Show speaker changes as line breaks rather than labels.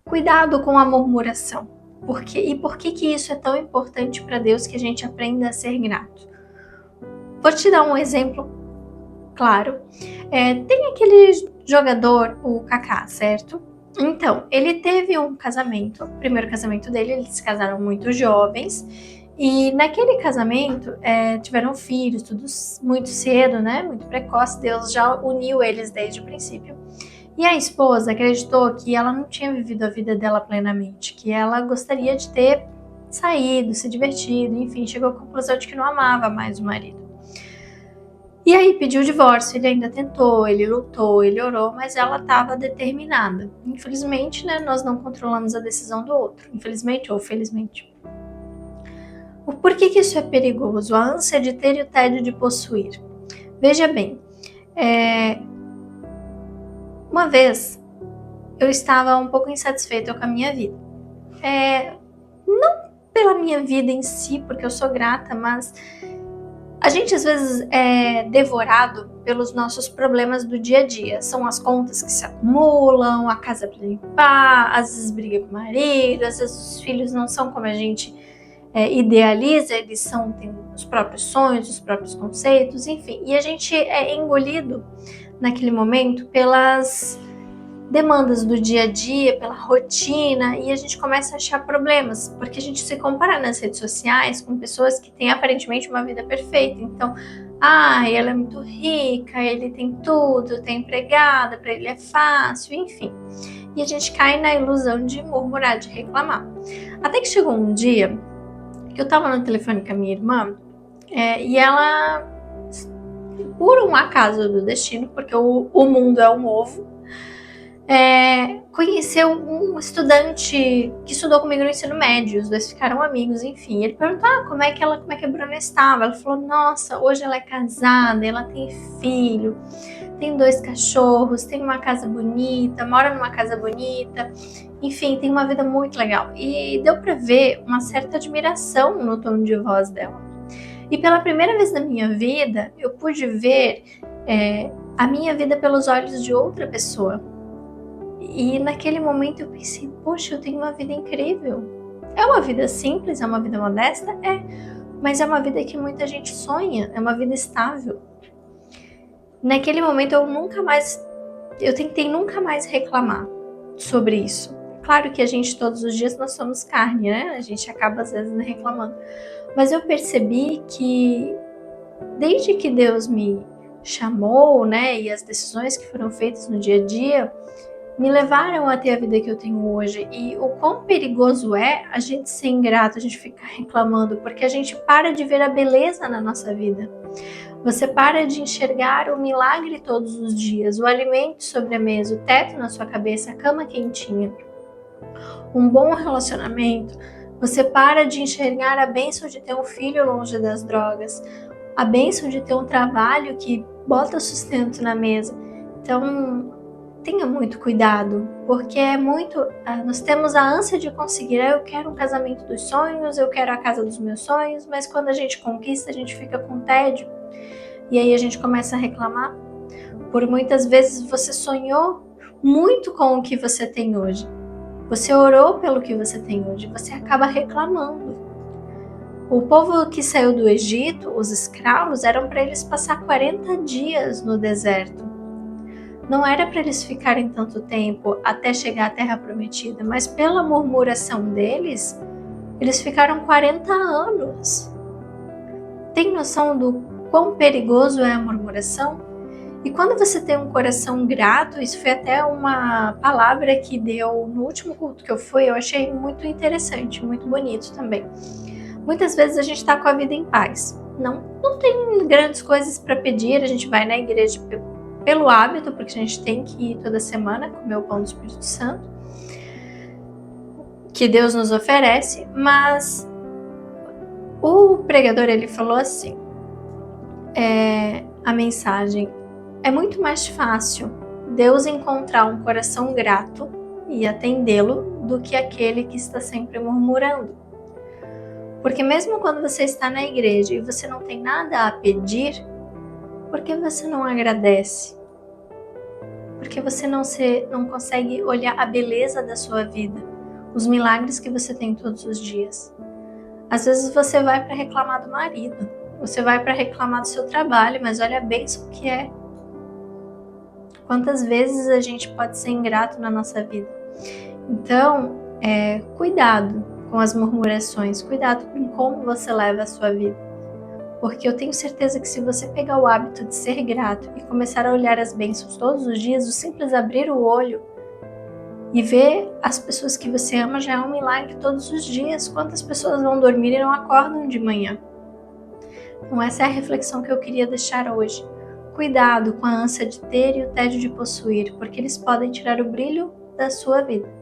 Cuidado com a murmuração. E por que isso é tão importante para Deus que a gente aprenda a ser grato? Vou te dar um exemplo claro. Tem aquele jogador, o Kaká, certo? Então, ele teve um casamento, o primeiro casamento dele, eles se casaram muito jovens, e naquele casamento tiveram filhos, tudo muito cedo, né? Muito precoce, Deus já uniu eles desde o princípio. E a esposa acreditou que ela não tinha vivido a vida dela plenamente, que ela gostaria de ter saído, se divertido, enfim, chegou à conclusão de que não amava mais o marido. E aí pediu o divórcio, ele ainda tentou, ele lutou, ele orou, mas ela estava determinada. Infelizmente, né, nós não controlamos a decisão do outro, infelizmente ou felizmente. Por que isso é perigoso? A ânsia de ter e o tédio de possuir. Veja bem, uma vez eu estava um pouco insatisfeita com a minha vida. Não pela minha vida em si, porque eu sou grata, mas a gente às vezes é devorado pelos nossos problemas do dia a dia. São as contas que se acumulam, a casa para limpar, às vezes briga com o marido, às vezes os filhos não são como a gente idealiza, eles têm os próprios sonhos, os próprios conceitos, enfim. E a gente é engolido naquele momento pelas demandas do dia a dia, pela rotina, e a gente começa a achar problemas, porque a gente se compara nas redes sociais com pessoas que têm aparentemente uma vida perfeita. Então, ela é muito rica, ele tem tudo, tem empregada, para ele é fácil, enfim. E a gente cai na ilusão de murmurar, de reclamar. Até que chegou um dia que eu estava no telefone com a minha irmã, e ela, por um acaso do destino, porque o mundo é um ovo, conheceu um estudante que estudou comigo no ensino médio, os dois ficaram amigos, enfim. Ele perguntou como é que a Bruna estava. Ela falou, nossa, hoje ela é casada, ela tem filho, tem 2 cachorros, tem uma casa bonita, mora numa casa bonita, enfim, tem uma vida muito legal. E deu pra ver uma certa admiração no tom de voz dela. E pela primeira vez na minha vida, eu pude ver a minha vida pelos olhos de outra pessoa. E naquele momento eu pensei, poxa, eu tenho uma vida incrível. É uma vida simples, é uma vida modesta? Mas é uma vida que muita gente sonha, é uma vida estável. Naquele momento eu tentei nunca mais reclamar sobre isso. Claro que a gente todos os dias nós somos carne, né? A gente acaba às vezes reclamando. Mas eu percebi que desde que Deus me chamou, né, e as decisões que foram feitas no dia a dia, me levaram a ter a vida que eu tenho hoje. E o quão perigoso é a gente ser ingrato, a gente ficar reclamando, porque a gente para de ver a beleza na nossa vida. Você para de enxergar o milagre todos os dias, o alimento sobre a mesa, o teto na sua cabeça, a cama quentinha, um bom relacionamento. Você para de enxergar a bênção de ter um filho longe das drogas, a bênção de ter um trabalho que bota sustento na mesa. Então, tenha muito cuidado, porque nós temos a ânsia de conseguir, eu quero um casamento dos sonhos, eu quero a casa dos meus sonhos, mas quando a gente conquista, a gente fica com tédio, e aí a gente começa a reclamar. Por muitas vezes você sonhou muito com o que você tem hoje, você orou pelo que você tem hoje, você acaba reclamando. O povo que saiu do Egito, os escravos, eram para eles passar 40 dias no deserto. Não era para eles ficarem tanto tempo até chegar à Terra Prometida, mas pela murmuração deles, eles ficaram 40 anos. Tem noção do quão perigoso é a murmuração? E quando você tem um coração grato, isso foi até uma palavra que deu no último culto que eu fui, eu achei muito interessante, muito bonito também. Muitas vezes a gente está com a vida em paz. Não tem grandes coisas para pedir, a gente vai na igreja pelo hábito, porque a gente tem que ir toda semana comer o pão do Espírito Santo, que Deus nos oferece, mas o pregador ele falou assim, a mensagem, é muito mais fácil Deus encontrar um coração grato e atendê-lo do que aquele que está sempre murmurando. Porque mesmo quando você está na igreja e você não tem nada a pedir, por que você não agradece? Porque você não consegue olhar a beleza da sua vida, os milagres que você tem todos os dias. Às vezes você vai para reclamar do marido, você vai para reclamar do seu trabalho, mas olha a bênção que é. Quantas vezes a gente pode ser ingrato na nossa vida? Então, cuidado com as murmurações, cuidado com como você leva a sua vida. Porque eu tenho certeza que se você pegar o hábito de ser grato e começar a olhar as bênçãos todos os dias, o simples abrir o olho e ver as pessoas que você ama já é um milagre todos os dias. Quantas pessoas vão dormir e não acordam de manhã? Então essa é a reflexão que eu queria deixar hoje. Cuidado com a ânsia de ter e o tédio de possuir, porque eles podem tirar o brilho da sua vida.